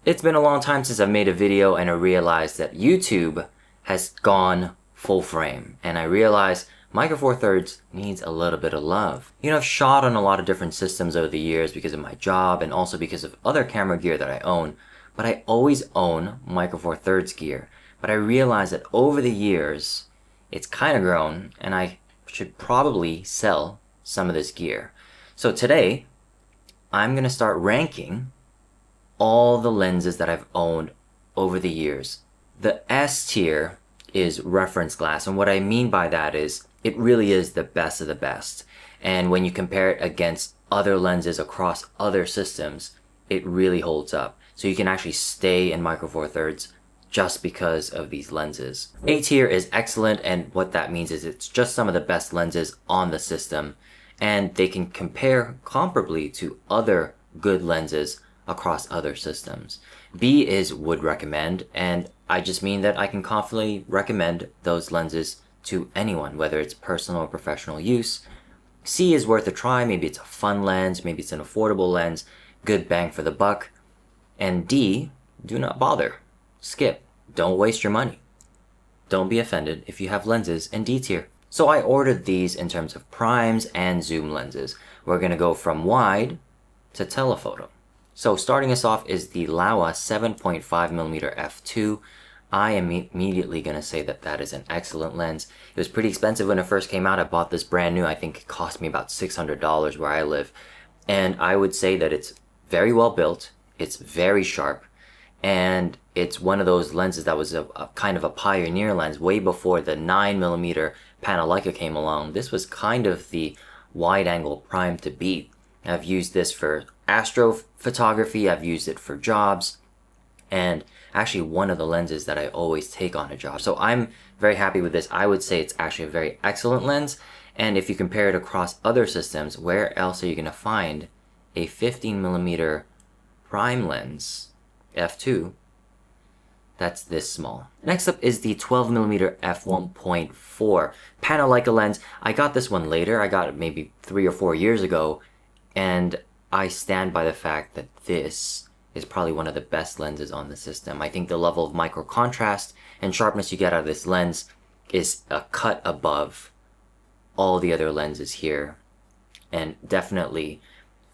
It's been a long time since I've made a video and I realized that YouTube has gone full frame and I realized Micro Four Thirds needs a little bit of love. You know, I've shot on a lot of different systems over the years because of my job and also because of other camera gear that I own, but I always own Micro Four Thirds gear. But I realized that over the years, it's kind of grown and I should probably sell some of this gear. So today, I'm going to start ranking all the lenses that I've owned over the years. The S tier is reference glass, and what I mean by that is it really is the best of the best. And when you compare it against other lenses across other systems, it really holds up. So you can actually stay in Micro Four Thirds just because of these lenses. A tier is excellent, and what that means is it's just some of the best lenses on the system, and they can compare comparably to other good lenses across other systems. B is would recommend, and I just mean that I can confidently recommend those lenses to anyone, whether it's personal or professional use. C is worth a try, maybe it's a fun lens, maybe it's an affordable lens, good bang for the buck. And D, do not bother. Skip. Don't waste your money. Don't be offended if you have lenses in D tier. So I ordered these in terms of primes and zoom lenses. We're going to go from wide to telephoto. So starting us off is the Laowa 7.5mm f2. I am immediately going to say that that is an excellent lens. It was pretty expensive when it first came out. I bought this brand new. I think it cost me about $600 where I live. And I would say that it's very well built. It's very sharp. And it's one of those lenses that was a kind of a pioneer lens way before the 9mm Panasonic came along. This was kind of the wide angle prime to beat. I've used this for astrophotography, I've used it for jobs, and actually one of the lenses that I always take on a job. So I'm very happy with this. I would say it's actually a very excellent lens, and if you compare it across other systems, where else are you going to find a 15mm prime lens, f2, that's this small? Next up is the 12mm f1.4 Panasonic lens. I got this one later. I got it maybe 3 or 4 years ago, and I stand by the fact that this is probably one of the best lenses on the system. I think the level of micro contrast and sharpness you get out of this lens is a cut above all the other lenses here, and definitely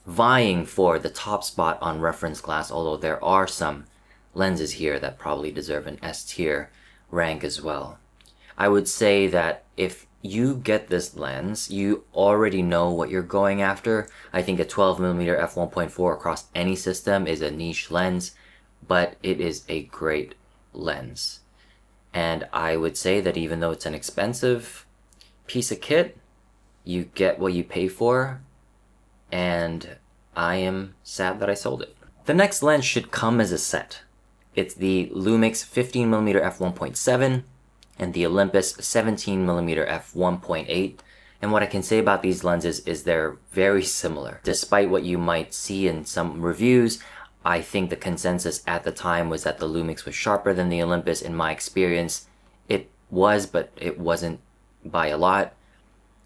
vying for the top spot on reference glass, although there are some lenses here that probably deserve an S tier rank as well. I would say that if you get this lens, you already know what you're going after. I think a 12mm f1.4 across any system is a niche lens, but it is a great lens. And I would say that even though it's an expensive piece of kit, you get what you pay for, and I am sad that I sold it. The next lens should come as a set. It's the Lumix 15mm f1.7 and the Olympus 17mm f1.8. And what I can say about these lenses is they're very similar. Despite what you might see in some reviews, I think the consensus at the time was that the Lumix was sharper than the Olympus. In my experience, it was, but it wasn't by a lot.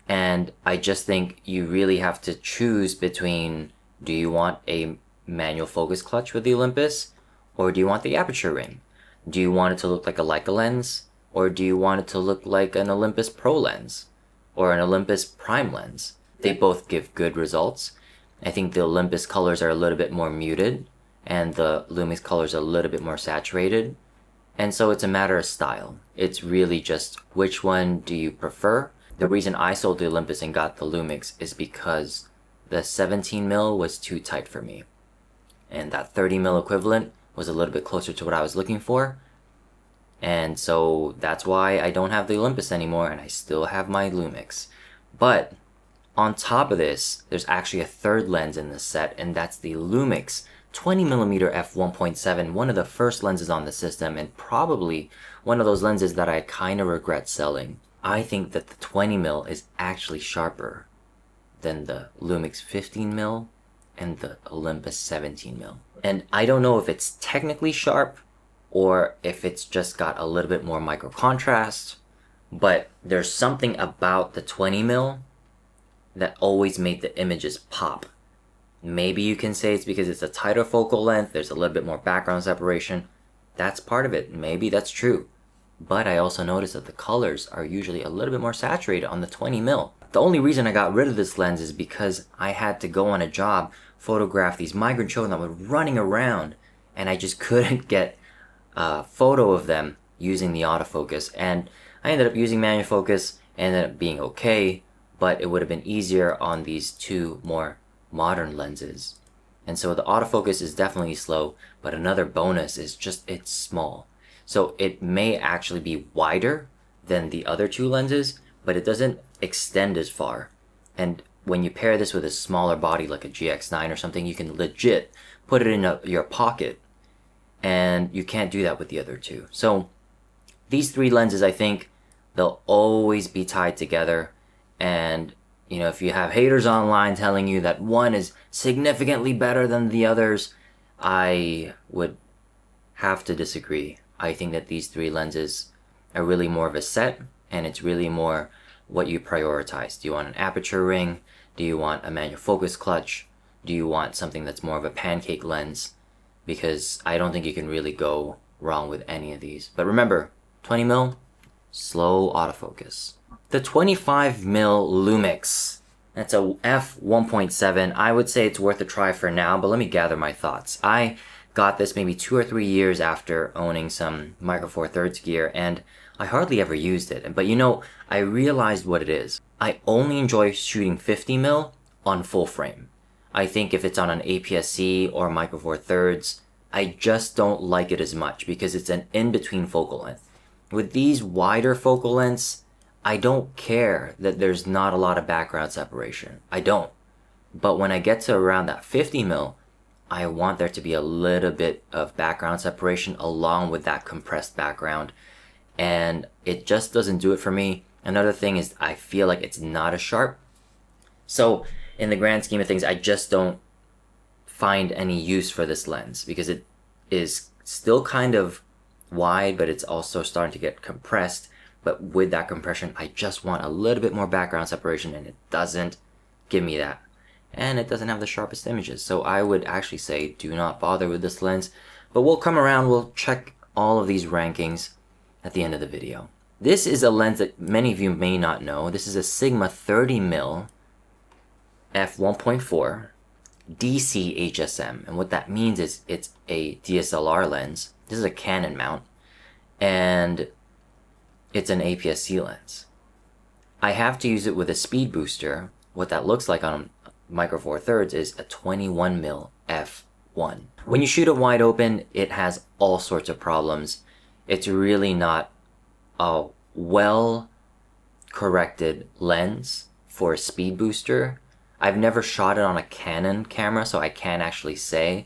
And I just think you really have to choose between, do you want a manual focus clutch with the Olympus, or do you want the aperture ring? Do you want it to look like a Leica lens, or do you want it to look like an Olympus Pro lens or an Olympus Prime lens? They both give good results. I think the Olympus colors are a little bit more muted and the Lumix colors are a little bit more saturated. And so it's a matter of style. It's really just which one do you prefer. The reason I sold the Olympus and got the Lumix is because the 17mm was too tight for me. And that 30mm equivalent was a little bit closer to what I was looking for. And so that's why I don't have the Olympus anymore and I still have my Lumix. But on top of this, there's actually a third lens in this set, and that's the Lumix 20mm f1.7, one of the first lenses on the system and probably one of those lenses that I kind of regret selling. I think that the 20mm is actually sharper than the Lumix 15mm and the Olympus 17mm. And I don't know if it's technically sharp or if it's just got a little bit more micro contrast, but there's something about the 20mm that always made the images pop. Maybe you can say it's because it's a tighter focal length, there's a little bit more background separation. That's part of it. Maybe that's true. But I also noticed that the colors are usually a little bit more saturated on the 20mm. The only reason I got rid of this lens is because I had to go on a job, photograph these migrant children that were running around, and I just couldn't get a photo of them using the autofocus. And I ended up using manual focus, ended up being okay, but it would have been easier on these two more modern lenses. And so the autofocus is definitely slow, but another bonus is just it's small. So it may actually be wider than the other two lenses, but it doesn't extend as far. And when you pair this with a smaller body like a GX9 or something, you can legit put it in your pocket, and you can't do that with the other two. So these three lenses, I think they'll always be tied together. And if you have haters online telling you that one is significantly better than the others, I would have to disagree. I think that these three lenses are really more of a set, and it's really more what you prioritize. Do you want an aperture ring? Do you want a manual focus clutch? Do you want something that's more of a pancake lens? Because I don't think you can really go wrong with any of these. But remember, 20mm, slow autofocus. The 25mm Lumix, that's a f1.7. I would say it's worth a try for now, but let me gather my thoughts. I got this maybe 2 or 3 years after owning some Micro Four Thirds gear, and I hardly ever used it. But I realized what it is. I only enjoy shooting 50mm on full frame. I think if it's on an APS-C or Micro Four Thirds, I just don't like it as much because it's an in-between focal length. With these wider focal lengths, I don't care that there's not a lot of background separation. I don't. But when I get to around that 50mm, I want there to be a little bit of background separation along with that compressed background. And it just doesn't do it for me. Another thing is I feel like it's not as sharp. So in the grand scheme of things, I just don't find any use for this lens because it is still kind of wide, but it's also starting to get compressed. But with that compression, I just want a little bit more background separation, and it doesn't give me that. And it doesn't have the sharpest images. So I would actually say do not bother with this lens. But we'll come around, we'll check all of these rankings at the end of the video. This is a lens that many of you may not know. This is a Sigma 30mm f1.4 DC HSM. And what that means is it's a DSLR lens. This is a Canon mount. And it's an APS-C lens. I have to use it with a speed booster. What that looks like on Micro Four Thirds is a 21mm f1. When you shoot it wide open, it has all sorts of problems. It's really not a well-corrected lens for a speed booster. I've never shot it on a Canon camera, so I can't actually say,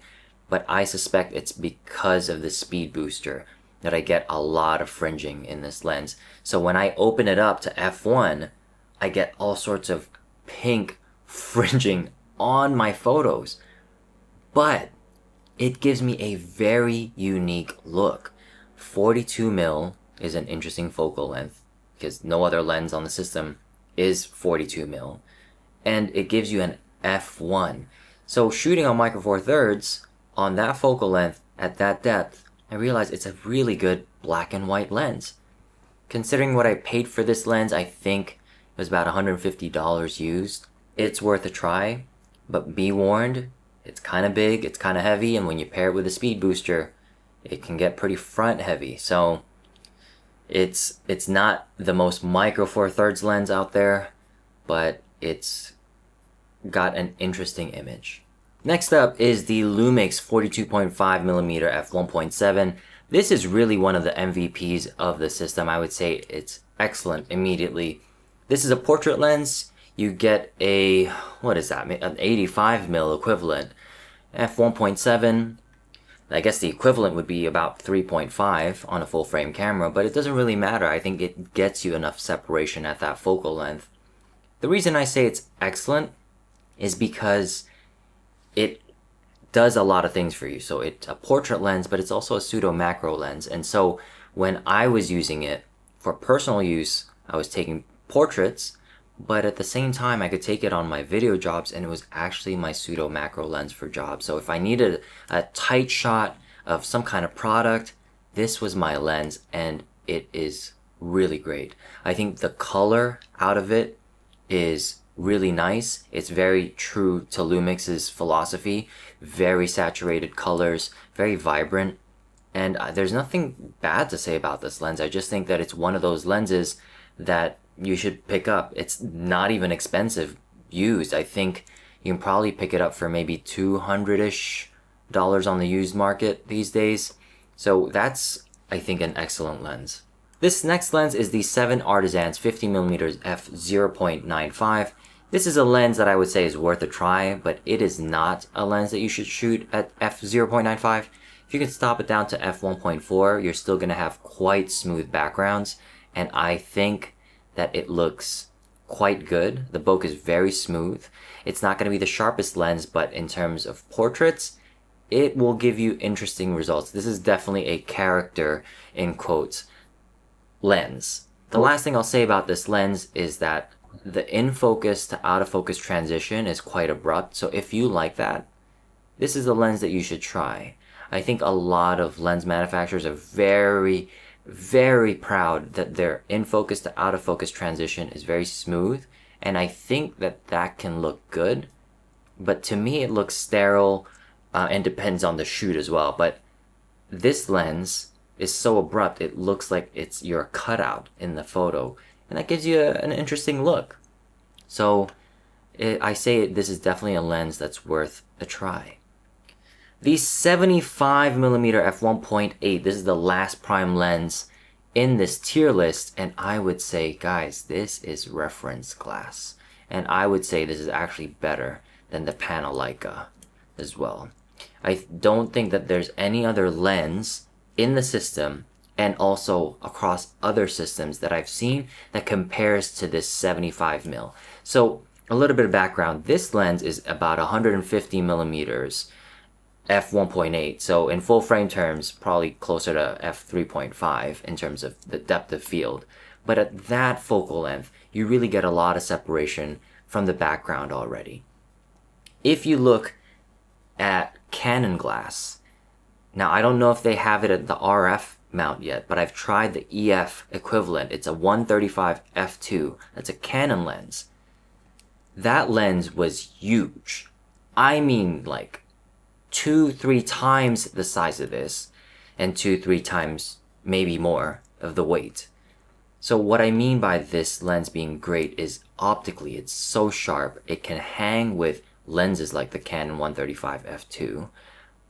but I suspect it's because of the speed booster that I get a lot of fringing in this lens. So when I open it up to f1, I get all sorts of pink fringing on my photos. But it gives me a very unique look. 42mm is an interesting focal length because no other lens on the system is 42mm. And it gives you an f1. So shooting on Micro Four Thirds on that focal length at that depth, I realized it's a really good black and white lens. Considering what I paid for this lens, I think it was about $150 used. It's worth a try, but be warned, it's kind of big, it's kind of heavy, and when you pair it with a speed booster, it can get pretty front heavy. So it's not the most Micro Four Thirds lens out there, but it's got an interesting image. Next up is the Lumix 42.5mm f1.7. This is really one of the MVPs of the system. I would say it's excellent immediately. This is a portrait lens. You get a, what is that, an 85mm equivalent. f1.7, I guess the equivalent would be about 3.5 on a full frame camera, but it doesn't really matter. I think it gets you enough separation at that focal length. The reason I say it's excellent is because it does a lot of things for you. So it's a portrait lens, but it's also a pseudo macro lens. And so when I was using it for personal use, I was taking portraits, but at the same time I could take it on my video jobs, and it was actually my pseudo macro lens for jobs. So if I needed a tight shot of some kind of product, this was my lens, and it is really great. I think the color out of it is really nice. It's very true to Lumix's philosophy. Very saturated colors, very vibrant. And there's nothing bad to say about this lens. I just think that it's one of those lenses that you should pick up. It's not even expensive used. I think you can probably pick it up for maybe $200-ish on the used market these days. So that's, I think, an excellent lens. This next lens is the 7 Artisans 50mm f/0.95. This is a lens that I would say is worth a try, but it is not a lens that you should shoot at f/0.95. If you can stop it down to f1.4, you're still going to have quite smooth backgrounds, and I think that it looks quite good. The bokeh is very smooth. It's not going to be the sharpest lens, but in terms of portraits, it will give you interesting results. This is definitely a character, in quotes, lens. The last thing I'll say about this lens is that the in-focus to out-of-focus transition is quite abrupt, so if you like that, this is a lens that you should try. I think a lot of lens manufacturers are very, very proud that their in-focus to out-of-focus transition is very smooth, and I think that that can look good, but to me it looks sterile, and depends on the shoot as well. But this lens is so abrupt, it looks like you're cut out in the photo, and that gives you an interesting look. So I say this is definitely a lens that's worth a try. The 75mm f1.8, this is the last prime lens in this tier list, and I would say, guys, this is reference glass, and I would say this is actually better than the Panalika as well. I don't think that there's any other lens in the system and also across other systems that I've seen that compares to this 75mm. So a little bit of background, this lens is about 150mm f1.8, so in full frame terms probably closer to f3.5 in terms of the depth of field, but at that focal length you really get a lot of separation from the background already. If you look at Canon glass, now I don't know if they have it at the RF mount yet, but I've tried the EF equivalent. It's a 135 f2. That's a Canon lens. That lens was huge. I mean, like 2-3 times the size of this, and 2-3 times maybe more of the weight. So what I mean by this lens being great is optically it's so sharp, it can hang with lenses like the Canon 135 f2,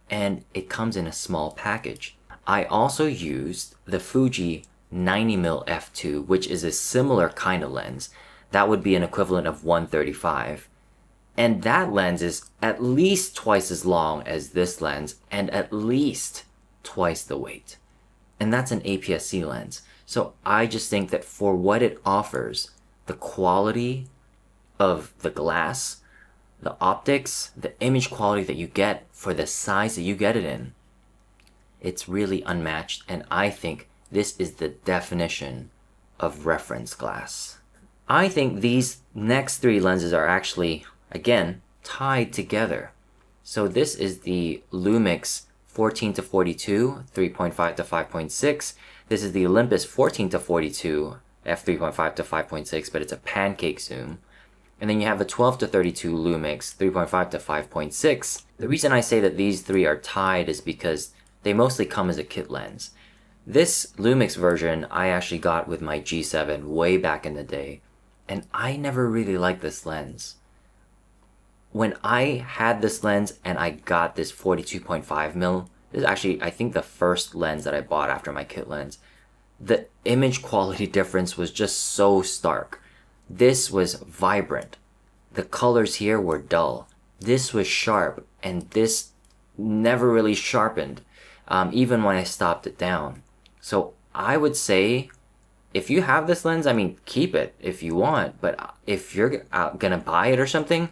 and it comes in a small package. I also used the Fuji 90mm f2, which is a similar kind of lens. That would be an equivalent of 135. And that lens is at least twice as long as this lens and at least twice the weight. And that's an APS-C lens. So I just think that for what it offers, the quality of the glass, the optics, the image quality that you get for the size that you get it in, it's really unmatched, and I think this is the definition of reference glass. I think these next 3 lenses are actually, again, tied together. So this is the Lumix 14-42, 3.5 to 5.6. This is the Olympus 14-42, f3.5 to 5.6, but it's a pancake zoom. And then you have the 12-32 Lumix 3.5 to 5.6. The reason I say that these 3 are tied is because they mostly come as a kit lens. This Lumix version I actually got with my G7 way back in the day, and I never really liked this lens. When I had this lens and I got this 42.5mm, this is actually, I think, the first lens that I bought after my kit lens, the image quality difference was just so stark. This was vibrant. The colors here were dull. This was sharp, and this never really sharpened, even when I stopped it down. So I would say, if you have this lens, I mean, keep it if you want, but if you're gonna buy it or something,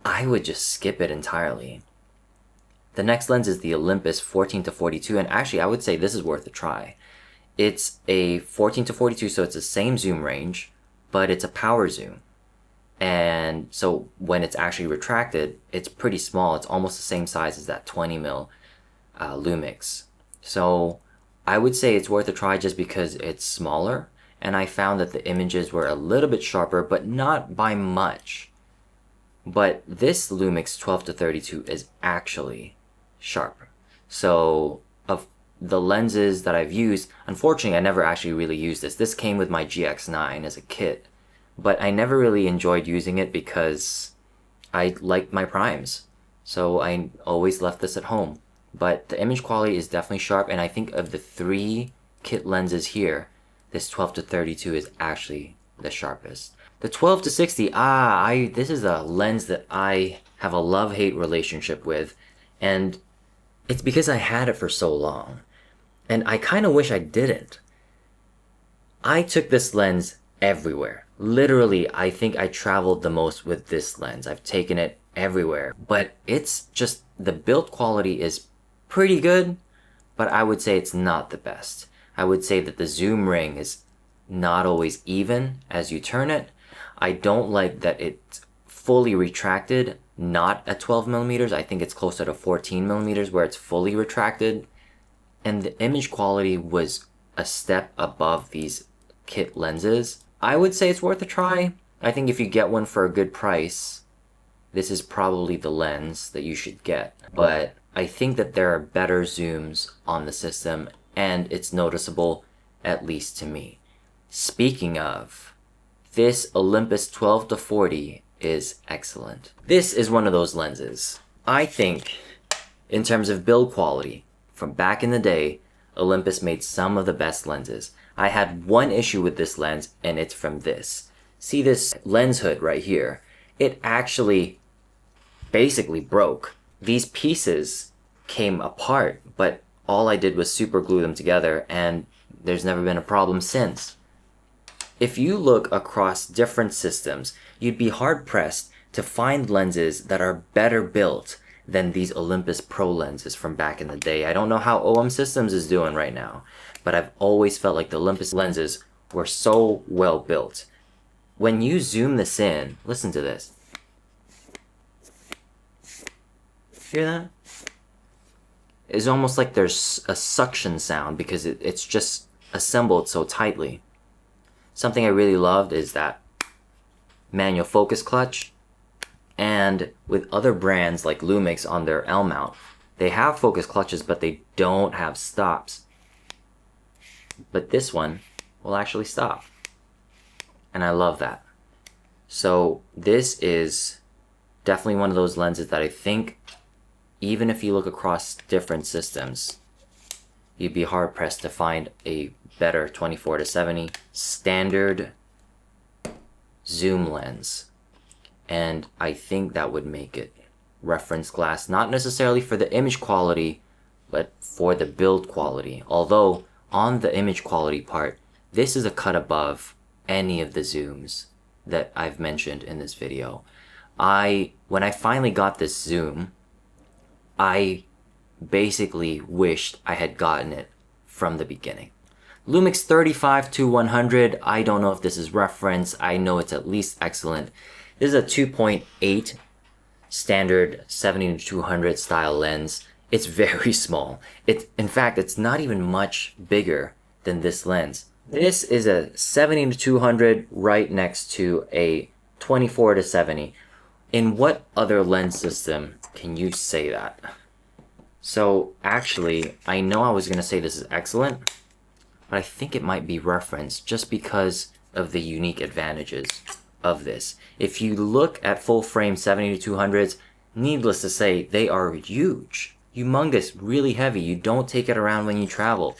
I would just skip it entirely. The next lens is the Olympus 14-42, and actually I would say this is worth a try. It's a 14-42, so it's the same zoom range, but it's a power zoom. And so when it's actually retracted, it's pretty small. It's almost the same size as that 20 mil Lumix. So I would say it's worth a try just because it's smaller. And I found that the images were a little bit sharper, but not by much. But this Lumix 12-32 is actually sharp. So of the lenses that I've used, unfortunately I never actually really used this. This came with my GX9 as a kit. But I never really enjoyed using it because I liked my primes. So I always left this at home. But the image quality is definitely sharp, and I think of the 3 kit lenses here, this 12-32 is actually the sharpest. The 12-60, this is a lens that I have a love-hate relationship with, and it's because I had it for so long. And I kind of wish I didn't. I took this lens everywhere. Literally, I think I traveled the most with this lens. I've taken it everywhere. But it's just, the build quality is pretty good, but I would say it's not the best. I would say that the zoom ring is not always even as you turn it. I don't like that it's fully retracted, not at 12 millimeters. I think it's closer to 14 millimeters where it's fully retracted. And the image quality was a step above these kit lenses. I would say it's worth a try. I think if you get one for a good price, this is probably the lens that you should get. But I think that there are better zooms on the system, and it's noticeable, at least to me. Speaking of, this Olympus 12-40 is excellent. This is one of those lenses. I think, in terms of build quality, from back in the day, Olympus made some of the best lenses. I had one issue with this lens, and it's from this. See this lens hood right here? It actually basically broke. These pieces came apart, but all I did was super glue them together, and there's never been a problem since. If you look across different systems, you'd be hard-pressed to find lenses that are better built than these Olympus Pro lenses from back in the day. I don't know how OM Systems is doing right now, but I've always felt like the Olympus lenses were so well built. When you zoom this in, listen to this. Hear that? It's almost like there's a suction sound because it's just assembled so tightly. Something I really loved is that manual focus clutch. And with other brands like Lumix on their L mount, they have focus clutches, but they don't have stops. But this one will actually stop. And I love that. So this is definitely one of those lenses that I think, even if you look across different systems, you'd be hard pressed to find a better 24-70 standard zoom lens. And I think that would make it reference glass, not necessarily for the image quality, but for the build quality. Although on the image quality part, this is a cut above any of the zooms that I've mentioned in this video. When I finally got this zoom, I basically wished I had gotten it from the beginning. Lumix 35-100, I don't know if this is reference. I know it's at least excellent. This is a 2.8 standard 70-200 style lens. It's very small. In fact, it's not even much bigger than this lens. This is a 70-200 right next to a 24-70. In what other lens system can you say that? So actually, I know I was going to say this is excellent, but I think it might be reference just because of the unique advantages of this. If you look at full frame 70-200s, needless to say, they are huge, humongous, really heavy. You don't take it around when you travel.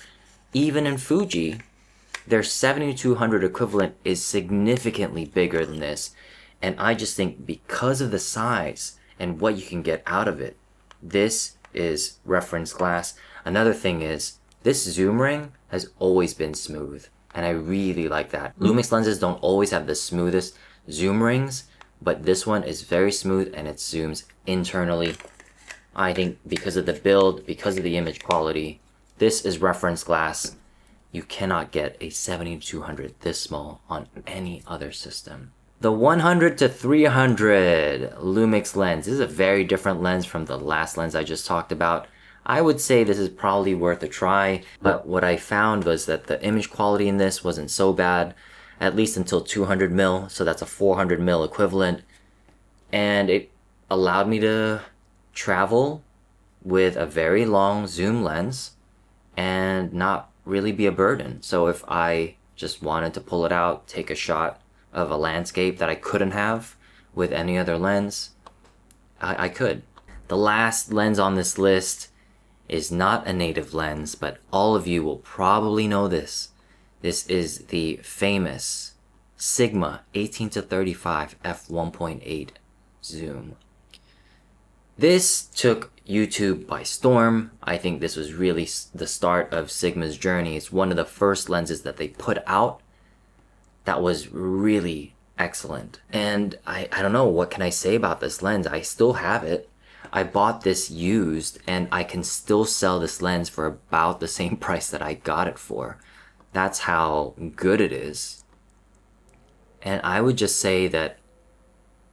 Even in Fuji, their 70-200 equivalent is significantly bigger than this. And I just think because of the size and what you can get out of it, this is reference glass. Another thing is, this zoom ring has always been smooth, and I really like that. Lumix lenses don't always have the smoothest zoom rings, but this one is very smooth and it zooms internally. I think because of the build, because of the image quality, this is reference glass. you cannot get a 70-200 this small on any other system. The 100 to 300 Lumix lens. This is a very different lens from the last lens I just talked about. I would say this is probably worth a try, but what I found was that the image quality in this wasn't so bad, at least until 200 mil, so that's a 400 mil equivalent, and it allowed me to travel with a very long zoom lens and not really be a burden. So if I just wanted to pull it out, take a shot of a landscape that I couldn't have with any other lens, I could. The last lens on this list is not a native lens, but all of you will probably know this. This is the famous Sigma 18 to 35 f1.8 zoom. This took YouTube by storm. I think this was really the start of Sigma's journey. It's one of the first lenses that they put out that was really excellent. And I don't know, what can I say about this lens? I still have it. I bought this used and I can still sell this lens for about the same price that I got it for. That's how good it is. And I would just say that,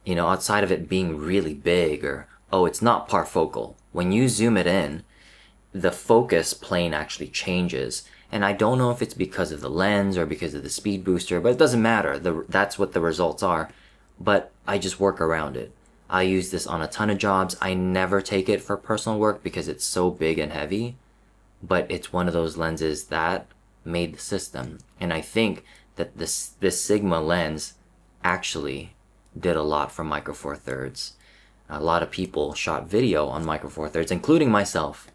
you know, outside of it being really big, or, oh, it's not parfocal. When you zoom it in, the focus plane actually changes. And I don't know if it's because of the lens or because of the speed booster, but it doesn't matter. That's what the results are. But I just work around it. I use this on a ton of jobs. I never take it for personal work because it's so big and heavy, but it's one of those lenses that made the system. And I think that this Sigma lens actually did a lot for Micro Four Thirds. A lot of people shot video on Micro Four Thirds, including myself,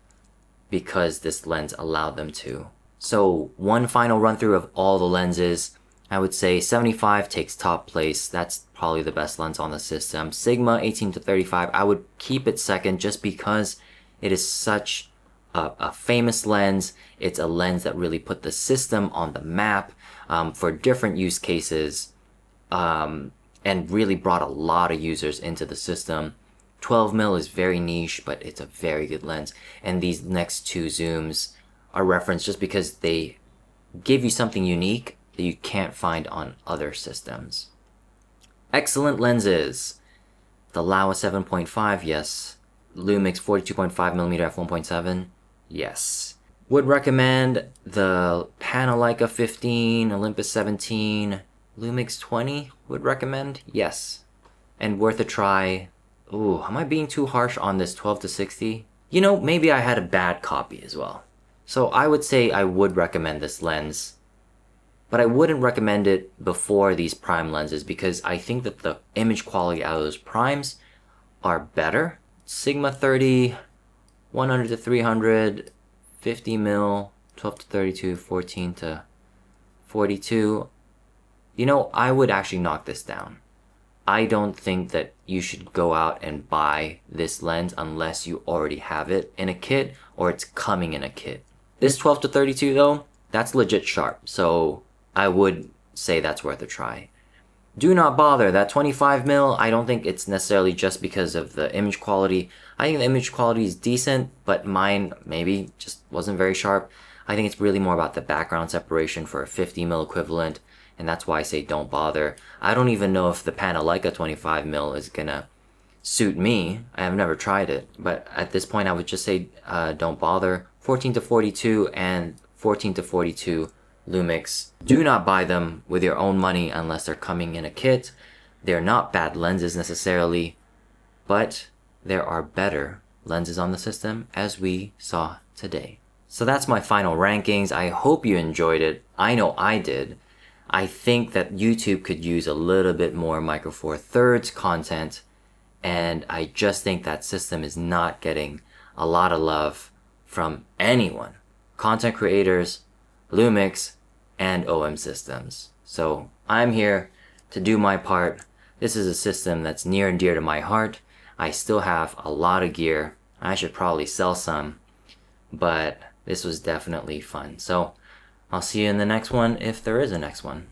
because this lens allowed them to. So one final run through of all the lenses. I would say 75 takes top place. That's probably the best lens on the system. Sigma 18 to 35, I would keep it second just because it is such a famous lens. It's a lens that really put the system on the map for different use cases, and really brought a lot of users into the system. 12 mil is very niche, but it's a very good lens. And these next two zooms are referenced just because they give you something unique that you can't find on other systems. Excellent lenses. The Laowa 7.5, yes. Lumix 42.5mm f1.7, yes. Would recommend the Panasonic 15, Olympus 17, Lumix 20, would recommend, yes. And worth a try. Ooh, am I being too harsh on this 12 to 60? You know, maybe I had a bad copy as well. So I would say I would recommend this lens, but I wouldn't recommend it before these prime lenses because I think that the image quality out of those primes are better. Sigma 30, 100 to 300, 50 mil, 12 to 32, 14 to 42. You know, I would actually knock this down. I don't think that you should go out and buy this lens unless you already have it in a kit or it's coming in a kit. This 12 to 32 though, that's legit sharp, so I would say that's worth a try. Do not bother. That 25 mil, I don't think it's necessarily just because of the image quality. I think the image quality is decent, but mine maybe just wasn't very sharp. I think it's really more about the background separation for a 50 mil equivalent, and that's why I say don't bother. I don't even know if the Panasonic 25 mil is gonna suit me. I have never tried it, but at this point I would just say don't bother. 14 to 42 and 14 to 42 Lumix. Do not buy them with your own money unless they're coming in a kit. They're not bad lenses necessarily, but there are better lenses on the system, as we saw today. So that's my final rankings. I hope you enjoyed it. I know I did. I think that YouTube could use a little bit more Micro Four Thirds content, and I just think that system is not getting a lot of love from anyone. Content creators, Lumix, and OM systems. So I'm here to do my part. This is a system that's near and dear to my heart. I still have a lot of gear. I should probably sell some, but this was definitely fun. So I'll see you in the next one if there is a next one.